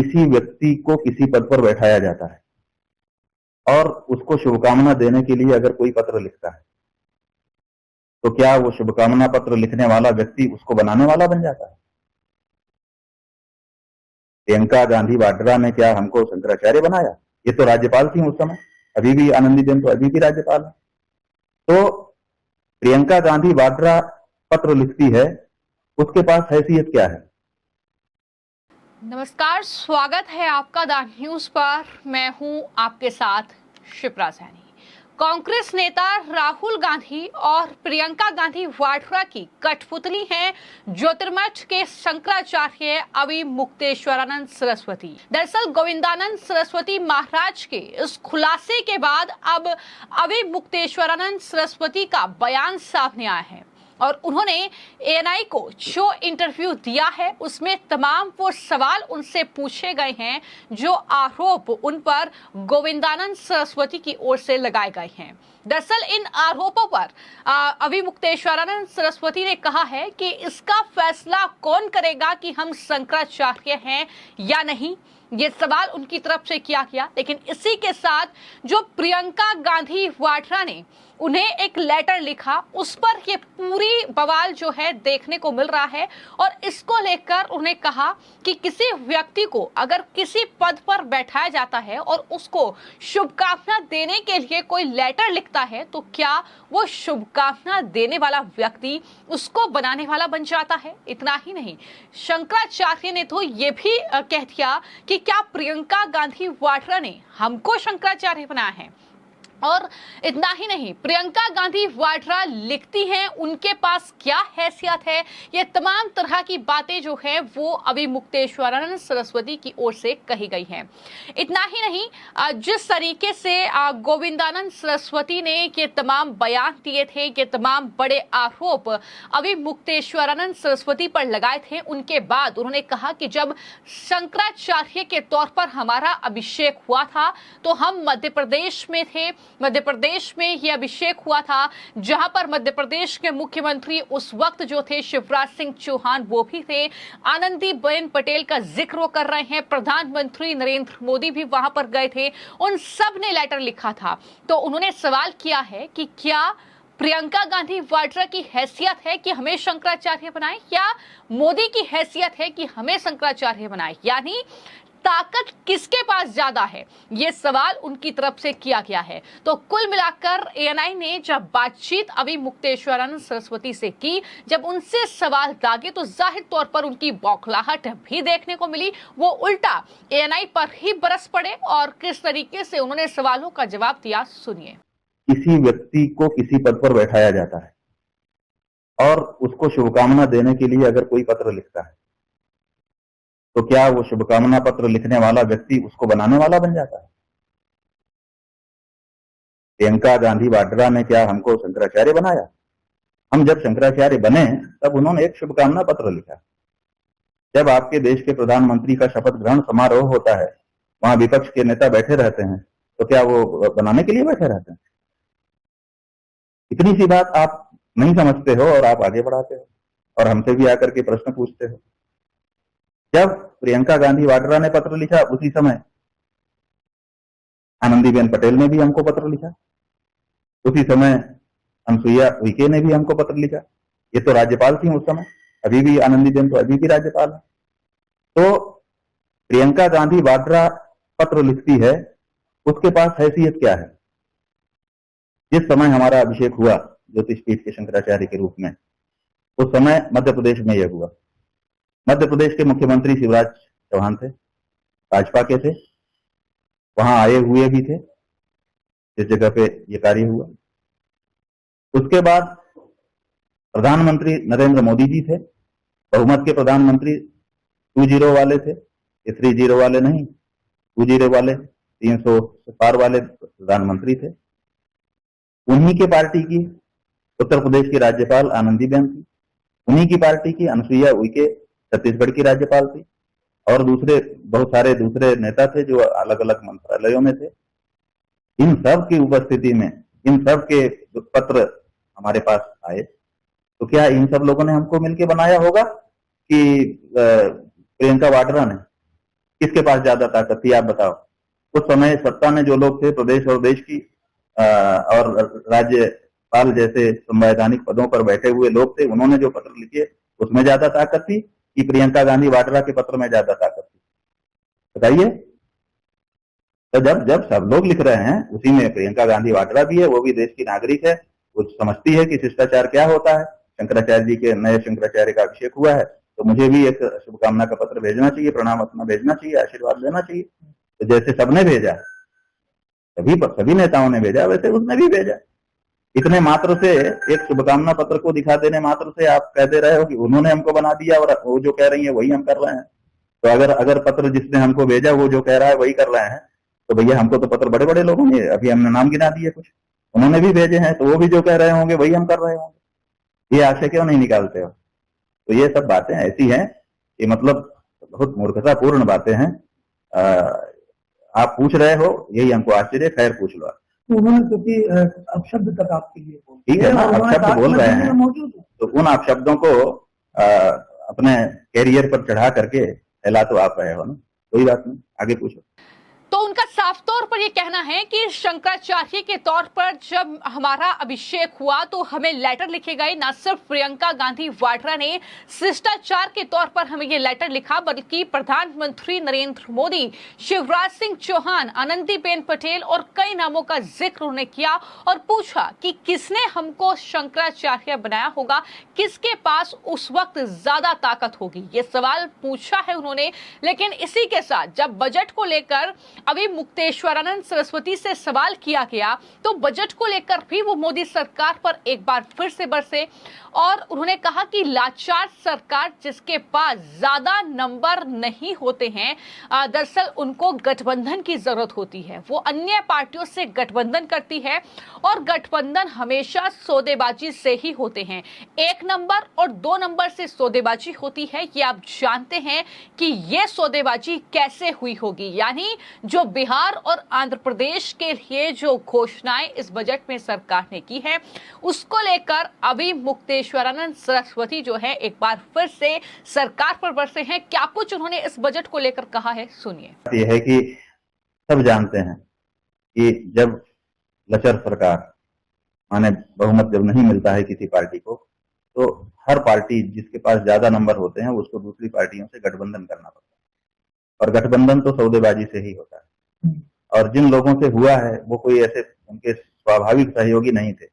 किसी व्यक्ति को किसी पद पर बैठाया जाता है और उसको शुभकामना देने के लिए अगर कोई पत्र लिखता है तो क्या वो शुभकामना पत्र लिखने वाला व्यक्ति उसको बनाने वाला बन जाता है? प्रियंका गांधी वाड्रा ने क्या हमको शंकराचार्य बनाया? ये तो राज्यपाल थी उस समय, अभी भी आनंदीबेन तो अभी भी राज्यपाल है। तो प्रियंका गांधी वाड्रा पत्र लिखती है, उसके पास हैसियत क्या है? नमस्कार, स्वागत है आपका द न्यूज पर। मैं हूं आपके साथ शिप्रा सैनी। कांग्रेस नेता राहुल गांधी और प्रियंका गांधी वाड्रा की कठपुतली हैं ज्योतिर्मठ के शंकराचार्य अविमुक्तेश्वरानंद सरस्वती। दरअसल गोविंदानंद सरस्वती महाराज के इस खुलासे के बाद अब अविमुक्तेश्वरानंद सरस्वती का बयान सामने आया है और उन्होंने एएनआई को जो इंटरव्यू दिया है उसमें तमाम वो सवाल उनसे पूछे गए हैं जो आरोप उन पर गोविंदानंद सरस्वती की ओर से लगाए गए हैं। दरअसल इन आरोपों पर अविमुक्तेश्वरानंद सरस्वती ने कहा है कि इसका फैसला कौन करेगा कि हम शंकराचार्य हैं या नहीं, ये सवाल उनकी तरफ से किया गया। लेकिन इसी के साथ जो प्रियंका गांधी वाड्रा ने उन्हें एक लेटर लिखा, उस पर ये पूरी बवाल जो है देखने को मिल रहा है और इसको लेकर उन्हें कहा कि किसी व्यक्ति को अगर किसी पद पर बैठाया जाता है और उसको शुभकामना देने के लिए कोई लेटर लिखता है तो क्या वो शुभकामना देने वाला व्यक्ति उसको बनाने वाला बन जाता है? इतना ही नहीं, शंकराचार्य ने तो ये भी कह दिया कि क्या प्रियंका गांधी वाड्रा ने हमको शंकराचार्य बनाया है। और इतना ही नहीं, प्रियंका गांधी वाड्रा लिखती हैं उनके पास क्या हैसियत है, ये तमाम तरह की बातें जो है वो अविमुक्तेश्वरानंद सरस्वती की ओर से कही गई हैं। इतना ही नहीं, जिस तरीके से गोविंदानंद सरस्वती ने ये तमाम बयान दिए थे, ये तमाम बड़े आरोप अविमुक्तेश्वरानंद सरस्वती पर लगाए थे, उनके बाद उन्होंने कहा कि जब शंकराचार्य के तौर पर हमारा अभिषेक हुआ था तो हम मध्य प्रदेश में थे। मध्य प्रदेश में यह अभिषेक हुआ था जहां पर मध्य प्रदेश के मुख्यमंत्री उस वक्त जो थे शिवराज सिंह चौहान वो भी थे। आनंदीबेन पटेल का जिक्र वो कर रहे हैं, प्रधानमंत्री नरेंद्र मोदी भी वहां पर गए थे, उन सब ने लेटर लिखा था। तो उन्होंने सवाल किया है कि क्या प्रियंका गांधी वाड्रा की हैसियत है कि हमें शंकराचार्य बनाए या मोदी की हैसियत है कि हमें शंकराचार्य बनाए, यानी ताकत किसके पास ज्यादा है, ये सवाल उनकी तरफ से किया गया है। तो कुल मिलाकर एएनआई ने जब बातचीत अविमुक्तेश्वरानंद सरस्वती से की, जब उनसे सवाल दागे तो जाहिर तौर पर उनकी बौखलाहट भी देखने को मिली। वो उल्टा एएनआई पर ही बरस पड़े और किस तरीके से उन्होंने सवालों का जवाब दिया, सुनिए। किसी व्यक्ति को किसी पद पर बैठाया जाता है और उसको शुभकामना देने के लिए अगर कोई पत्र लिखता है तो क्या वो शुभकामना पत्र लिखने वाला व्यक्ति उसको बनाने वाला बन जाता है? प्रियंका गांधी वाड्रा ने क्या हमको शंकराचार्य बनाया? हम जब शंकराचार्य बने तब उन्होंने एक शुभकामना पत्र लिखा। जब आपके देश के प्रधानमंत्री का शपथ ग्रहण समारोह होता है, वहां विपक्ष के नेता बैठे रहते हैं, तो क्या वो बनाने के लिए बैठे रहते हैं? इतनी सी बात आप नहीं समझते हो और आप आगे बढ़ाते हो और हमसे भी आकर के प्रश्न पूछते हो। जब प्रियंका गांधी वाड्रा ने पत्र लिखा उसी समय आनंदीबेन पटेल ने भी हमको पत्र लिखा, उसी समय अनसुईया उइके ने भी हमको पत्र लिखा। ये तो राज्यपाल थी उस समय, अभी भी आनंदीबेन तो अभी भी राज्यपाल है। तो प्रियंका गांधी वाड्रा पत्र लिखती है, उसके पास हैसियत क्या है? जिस समय हमारा अभिषेक हुआ ज्योतिष पीठ के शंकराचार्य के रूप में, उस समय मध्य प्रदेश में यह हुआ। मध्य प्रदेश के मुख्यमंत्री शिवराज चौहान थे, भाजपा के थे, वहां आए हुए भी थे जिस जगह पे ये कार्य हुआ। उसके बाद प्रधानमंत्री नरेंद्र मोदी जी थे, बहुमत के प्रधानमंत्री 2-0 वाले थे, ये 3-0 वाले नहीं, 2-0 वाले, 300 से पार वाले प्रधानमंत्री थे। उन्हीं की पार्टी की उत्तर प्रदेश की राज्यपाल आनंदीबेन थी, उन्हीं की पार्टी की अनसुईया उइके छत्तीसगढ़ की राज्यपाल थी और दूसरे बहुत सारे दूसरे नेता थे जो अलग अलग मंत्रालयों में थे। इन सब की उपस्थिति में इन सब के पत्र हमारे पास आए, तो क्या इन सब लोगों ने हमको मिलकर बनाया होगा कि प्रियंका वाड्रा ने? किसके पास ज्यादा ताकत थी, आप बताओ। उस समय सत्ता में जो लोग थे, प्रदेश और देश की और राज्यपाल जैसे संवैधानिक पदों पर बैठे हुए लोग थे, उन्होंने जो पत्र लिखे उसमें ज्यादा ताकत थी कि प्रियंका गांधी वाड्रा के पत्र में ज्यादा ताकत थी, बताइए। तो जब जब सब लोग लिख रहे हैं, उसी में प्रियंका गांधी वाड्रा भी है, वो भी देश की नागरिक है, वो समझती है कि शिष्टाचार क्या होता है। शंकराचार्य जी के नए शंकराचार्य का अभिषेक हुआ है, तो मुझे भी एक शुभकामना का पत्र भेजना चाहिए, प्रणाम अपना भेजना चाहिए, आशीर्वाद लेना चाहिए। तो जैसे सबने भेजा, सभी नेताओं ने भेजा, वैसे उसने भी भेजा। इतने मात्र से, एक शुभकामना पत्र को दिखा देने मात्र से आप कह दे रहे हो कि उन्होंने हमको बना दिया और वो जो कह रही है वही हम कर रहे हैं। तो अगर पत्र जिसने हमको भेजा वो जो कह रहा है वही कर रहे हैं, तो भैया हमको तो पत्र बड़े बड़े लोगों ने, अभी हमने नाम गिना दिए कुछ, उन्होंने भी भेजे हैं, तो वो भी जो कह रहे होंगे वही हम कर रहे होंगे। ये आशय क्यों नहीं निकालते हो? तो ये सब बातें ऐसी हैं कि मतलब बहुत मूर्खतापूर्ण बातें हैं। आप पूछ रहे हो, यही हमको आश्चर्य, खैर पूछ लो। उन्होंने क्योंकि अपशब्द तक आपके लिए बोले, ठीक है ना, अपशब्द बोल रहे हैं, मौजूद है। तो उन अपशब्दों को अपने कैरियर पर चढ़ा करके फैला तो आप रहे हो ना, कोई बात नहीं, आगे पूछो। तो उनका साफ तौर पर यह कहना है कि शंकराचार्य के तौर पर जब हमारा अभिषेक हुआ तो हमें लेटर लिखे गए। न सिर्फ प्रियंका गांधी वाड्रा ने शिष्टाचार के तौर पर हमें ये लेटर लिखा, बल्कि प्रधानमंत्री नरेंद्र मोदी, शिवराज सिंह चौहान, आनंदीबेन पटेल और कई नामों का जिक्र उन्होंने किया और पूछा कि किसने हमको शंकराचार्य बनाया होगा, किसके पास उस वक्त ज्यादा ताकत होगी, ये सवाल पूछा है उन्होंने। लेकिन इसी के साथ जब बजट को लेकर अभी मुक्तेश्वरानंद सरस्वती से सवाल किया गया, तो बजट को लेकर भी वो मोदी सरकार पर एक बार फिर से बरसे और उन्होंने कहा कि लाचार सरकार जिसके पास ज्यादा नंबर नहीं होते हैं, दरअसल उनको गठबंधन की जरूरत होती है। वो अन्य पार्टियों से गठबंधन करती है और गठबंधन हमेशा सौदेबाजी से ही होते हैं। 1 नंबर और 2 नंबर से सौदेबाजी होती है, ये आप जानते हैं कि ये सौदेबाजी कैसे हुई होगी। यानी जो बिहार और आंध्र प्रदेश के लिए जो घोषणाएं इस बजट में सरकार ने की है, उसको लेकर अभी मुक्तेश्वरानंद सरस्वती जो है एक बार फिर से सरकार पर बरसे हैं। क्या कुछ उन्होंने इस बजट को लेकर कहा है, सुनिए। ये है कि सब जानते हैं कि जब लचर सरकार, माने बहुमत जब नहीं मिलता है किसी पार्टी को, तो हर पार्टी जिसके पास ज्यादा नंबर होते हैं उसको दूसरी पार्टियों से गठबंधन करना पड़ता है, और गठबंधन तो सौदेबाजी से ही होता है। और जिन लोगों से हुआ है वो कोई ऐसे उनके स्वाभाविक सहयोगी नहीं थे,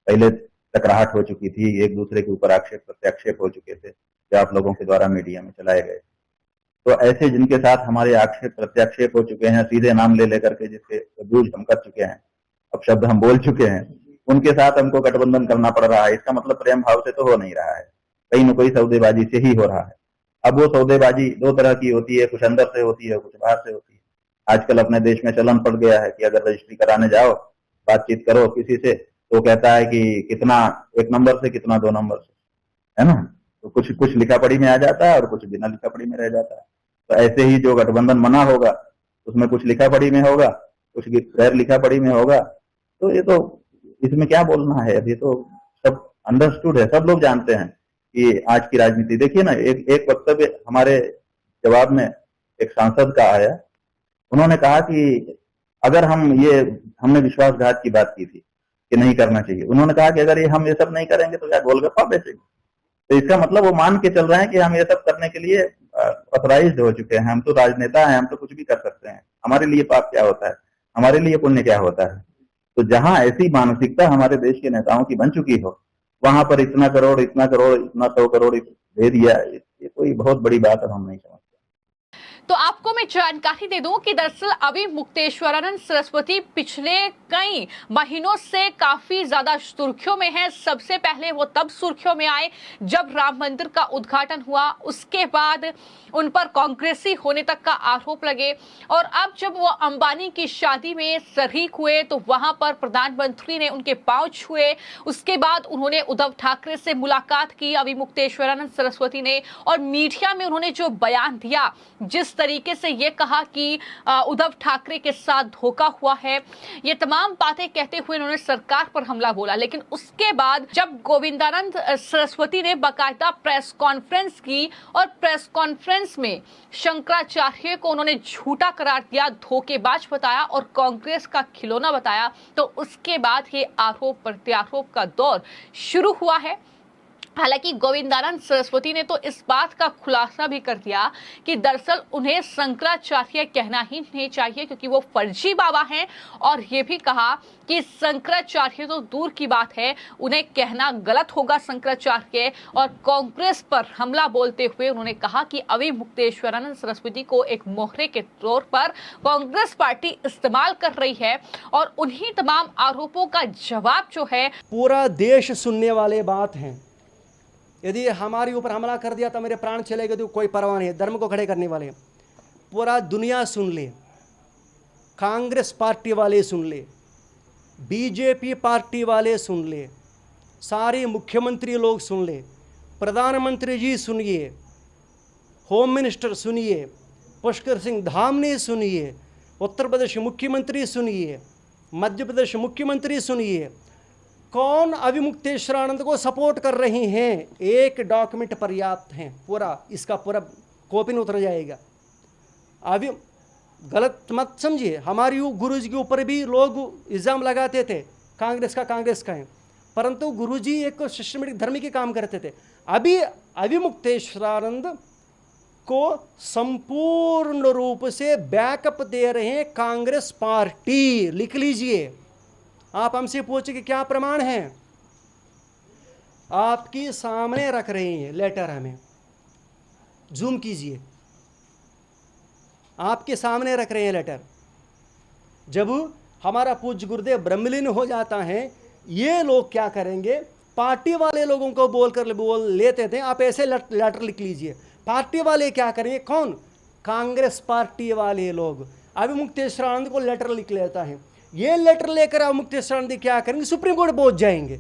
पहले टकराहट हो चुकी थी, एक दूसरे के ऊपर आक्षेप प्रत्याक्षेप हो चुके थे जो आप लोगों के द्वारा मीडिया में चलाए गए। तो ऐसे जिनके साथ हमारे आक्षेप प्रत्याक्षेप हो चुके हैं, सीधे नाम ले लेकर के जिसके अब्यूज हम कर चुके हैं, अब शब्द हम बोल चुके हैं, उनके साथ हमको गठबंधन करना पड़ रहा है। इसका मतलब प्रेम भाव से तो हो नहीं रहा है, कहीं न कोई सौदेबाजी से ही हो रहा है। अब वो सौदेबाजी 2 तरह की होती है, कुछ अंदर से होती है, कुछ बाहर से होती है। आजकल अपने देश में चलन पड़ गया है कि अगर रजिस्ट्री कराने जाओ, बातचीत करो किसी से, तो कहता है कि कितना 1 नंबर से, कितना 2 नंबर से, है ना। तो कुछ लिखा पढ़ी में आ जाता है और कुछ बिना लिखा पढ़ी में रह जाता है। तो ऐसे ही जो गठबंधन बना होगा उसमें कुछ लिखा पढ़ी में होगा, कुछ गैर लिखा पढ़ी में होगा। तो ये तो इसमें क्या बोलना है, अभी तो सब अंडरस्टूड है, सब लोग जानते हैं कि आज की राजनीति। देखिए ना, एक वक्तव्य हमारे जवाब में एक सांसद का आया, उन्होंने कहा कि अगर हमने विश्वासघात की बात की थी कि नहीं करना चाहिए, उन्होंने कहा कि अगर हम ये सब नहीं करेंगे तो क्या गोलगप्पा बेचेंगे। तो इसका मतलब वो मान के चल रहे हैं कि हम ये सब करने के लिए ऑथराइज्ड हो चुके हैं, हम तो राजनेता हैं, हम तो कुछ भी कर सकते हैं, हमारे लिए पाप क्या होता है, हमारे लिए पुण्य क्या होता है। तो जहां ऐसी मानसिकता हमारे देश के नेताओं की बन चुकी हो, वहां पर इतना करोड़, इतना 100 करोड़ दे दिया, ये कोई बहुत बड़ी बात हम नहीं समझते। तो आपको मैं जानकारी दे दूं कि दरअसल अभी मुक्तेश्वरानंद सरस्वती पिछले कई महीनों से काफी ज्यादा सुर्खियों में है। सबसे पहले वो तब सुर्खियों में आए जब राम मंदिर का उद्घाटन हुआ, उसके बाद उन पर कांग्रेसी होने तक का आरोप लगे, और अब जब वो अंबानी की शादी में शरीक हुए तो वहां पर प्रधानमंत्री ने उनके पांव छुए। उसके बाद उन्होंने उद्धव ठाकरे से मुलाकात की अभी मुक्तेश्वरानंद सरस्वती ने, और मीडिया में उन्होंने जो बयान दिया, जिस तरीके से ये कहा कि उद्धव ठाकरे के साथ धोखा हुआ है, ये तमाम बातें कहते हुए उन्होंने सरकार पर हमला बोला। लेकिन उसके बाद जब गोविंदानंद सरस्वती ने बाकायदा प्रेस कॉन्फ्रेंस की और प्रेस कॉन्फ्रेंस में शंकराचार्य को उन्होंने झूठा करार दिया, धोखेबाज बताया और कांग्रेस का खिलौना बताया, तो उसके बाद ये आरोप प्रत्यारोप का दौर शुरू हुआ है। हालांकि गोविंदानंद सरस्वती ने तो इस बात का खुलासा भी कर दिया कि दरअसल उन्हें शंकराचार्य कहना ही नहीं चाहिए क्योंकि वो फर्जी बाबा हैं, और ये भी कहा कि शंकराचार्य तो दूर की बात है, उन्हें कहना गलत होगा शंकराचार्य। और कांग्रेस पर हमला बोलते हुए उन्होंने कहा कि अभी मुक्तेश्वरानंद सरस्वती को एक मोहरे के तौर पर कांग्रेस पार्टी इस्तेमाल कर रही है, और उन्हीं तमाम आरोपों का जवाब जो है पूरा देश सुनने वाले बात हैं। यदि हमारे ऊपर हमला कर दिया तो मेरे प्राण चले गए तो कोई परवाह नहीं है, धर्म को खड़े करने वाले पूरा दुनिया सुन ले, कांग्रेस पार्टी वाले सुन ले, बीजेपी पार्टी वाले सुन ले, सारे मुख्यमंत्री लोग सुन ले, प्रधानमंत्री जी सुनिए, होम मिनिस्टर सुनिए, पुष्कर सिंह धामी सुनिए, उत्तर प्रदेश मुख्यमंत्री सुनिए, मध्य प्रदेश मुख्यमंत्री सुनिए, कौन अविमुक्तेश्वरानंद को सपोर्ट कर रही हैं। एक डॉक्यूमेंट पर्याप्त है, पूरा इसका पूरा कॉपी उतर जाएगा। अभी गलत मत समझिए, हमारी गुरुजी के ऊपर भी लोग इल्ज़ाम लगाते थे कांग्रेस का है, परंतु गुरुजी एक सिस्टमेटिक धर्म के काम करते थे। अभी अविमुक्तेश्वरानंद को संपूर्ण रूप से बैकअप दे रहे हैं कांग्रेस पार्टी। लिख लीजिए, आप हमसे पूछे कि क्या प्रमाण है, आपके सामने रख रहे हैं लेटर, हमें जूम कीजिए, आपके सामने रख रहे हैं लेटर। जब हमारा पूज्य गुरुदेव ब्रह्मलीन हो जाता है, ये लोग क्या करेंगे, पार्टी वाले लोगों को बोल लेते थे, आप ऐसे लेटर लिख लीजिए। पार्टी वाले क्या करेंगे, कौन, कांग्रेस पार्टी वाले लोग अविमुक्तेश्वरानंद को लेटर लिख लेता है। ये लेटर लेकर अविमुक्तेश्वरानंद क्या करेंगे, सुप्रीम कोर्ट पहुंच जाएंगे।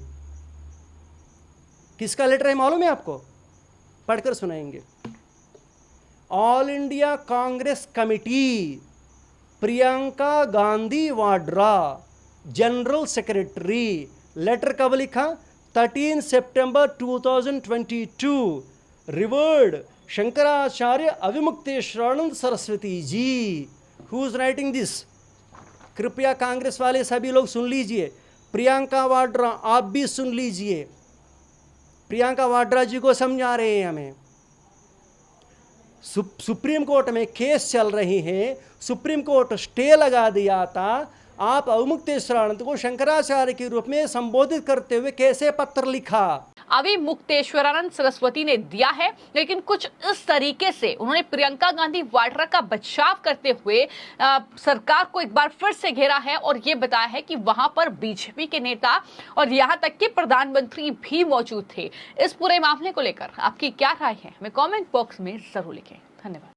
किसका लेटर है मालूम है आपको, पढ़कर सुनाएंगे। All India Congress Committee, Priyanka Gandhi Vadra, general secretary. Letter कब लिखा, 13 सितंबर 2022, revered Shankaracharya Avimukteshwaranand Saraswati ji. Who is writing this, कृपया कांग्रेस वाले सभी लोग सुन लीजिए, प्रियंका वाड्रा आप भी सुन लीजिए। प्रियंका वाड्रा जी को समझा रहे हैं हमें, सुप्रीम कोर्ट में केस चल रही है, सुप्रीम कोर्ट स्टे लगा दिया था। आप अविमुक्तेश्वरानंद को शंकराचार्य के रूप में संबोधित करते हुए कैसे पत्र लिखा। अविमुक्तेश्वरानंद सरस्वती ने दिया है, लेकिन कुछ इस तरीके से उन्होंने प्रियंका गांधी वाड्रा का बचाव करते हुए सरकार को एक बार फिर से घेरा है और ये बताया है कि वहां पर बीजेपी के नेता और यहां तक कि प्रधानमंत्री भी मौजूद थे। इस पूरे मामले को लेकर आपकी क्या राय है, हमें कमेंट बॉक्स में जरूर लिखें। धन्यवाद।